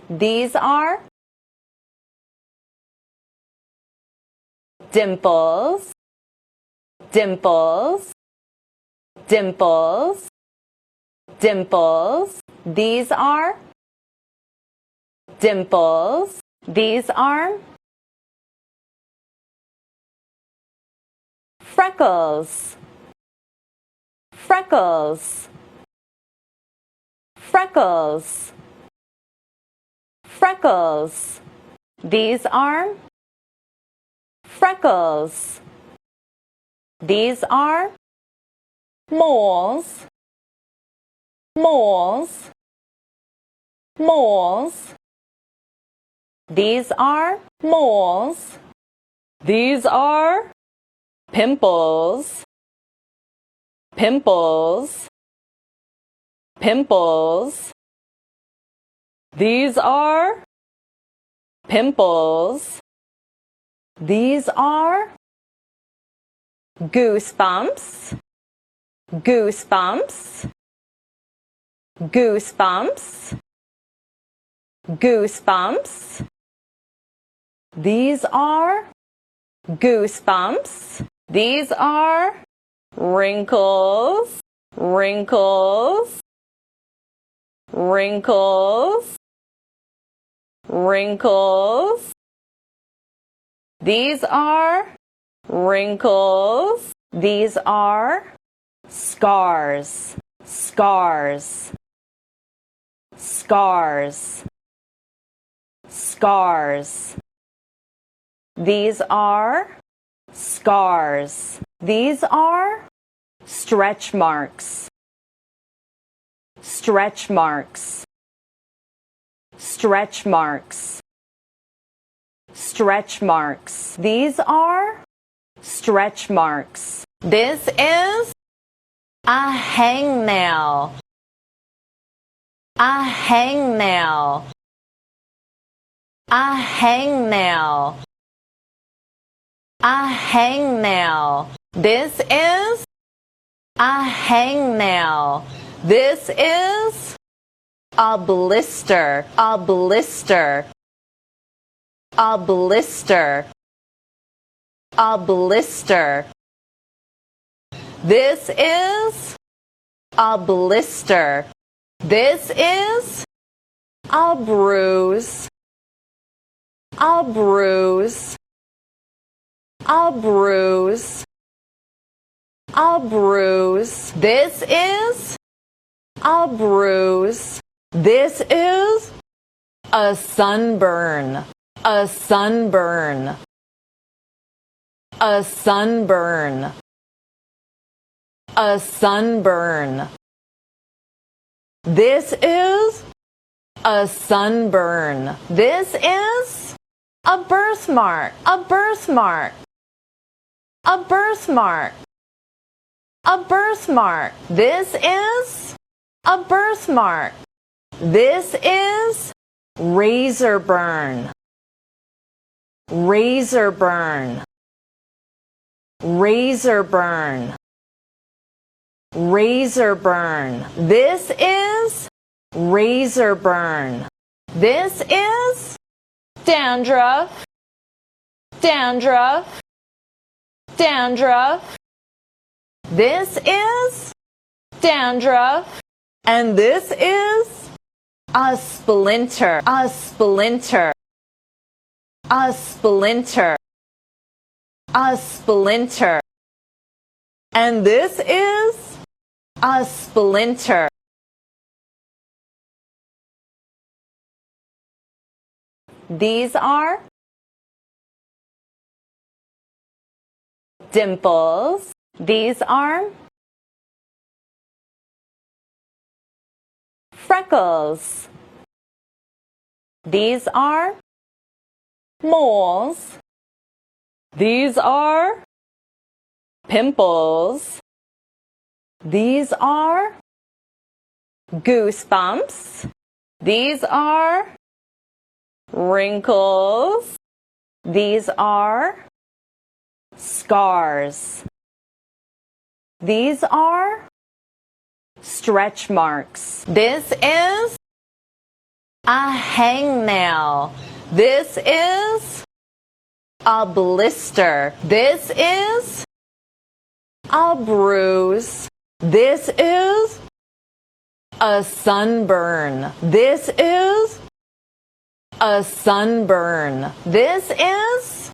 These are dimples, dimples, dimples, dimples. These are dimples. These are freckles, freckles, freckles, freckles. These are freckles. These are moles, moles, moles. These are moles. These are pimples, pimples, pimples. These are pimples. These are goosebumps, goosebumps, goosebumps, goosebumps. These are goosebumps. These are wrinkles, wrinkles, wrinkles, wrinkles. These are wrinkles. These are scars, scars, scars, scars. These are scars. These are stretch marks, stretch marks, stretch marks, stretch marks. These are stretch marks. This is a hangnail, a hangnail, a hangnail, a hangnail. This is a hangnail. This is a blister, a blister, a blister, a blister. This is a blister. This is a bruise, a bruise, a bruise, a bruise. This is a bruise. This is a sunburn, a sunburn, a sunburn, a sunburn. This is a sunburn. This is a birthmark, a birthmark, a birthmark, a birthmark. This is a birthmark. This is razor burn, razor burn, razor burn, razor burn. This is razor burn. This is dandruff, dandruff, dandruff. This is dandruff. And this is a splinter, a splinter, a splinter, a splinter. And this is a splinter. These are dimples. These are freckles. These are moles. These are pimples. These are goosebumps. These are wrinkles. These are scars. These are stretch marks. This is a hangnail. This is a blister. This is a bruise. This is a sunburn. This is a sunburn. This is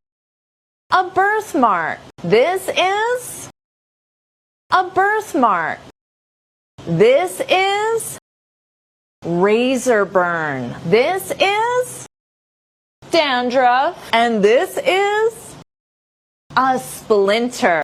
a birthmark. This is a birthmark. This is razor burn. This is dandruff. And this is a splinter.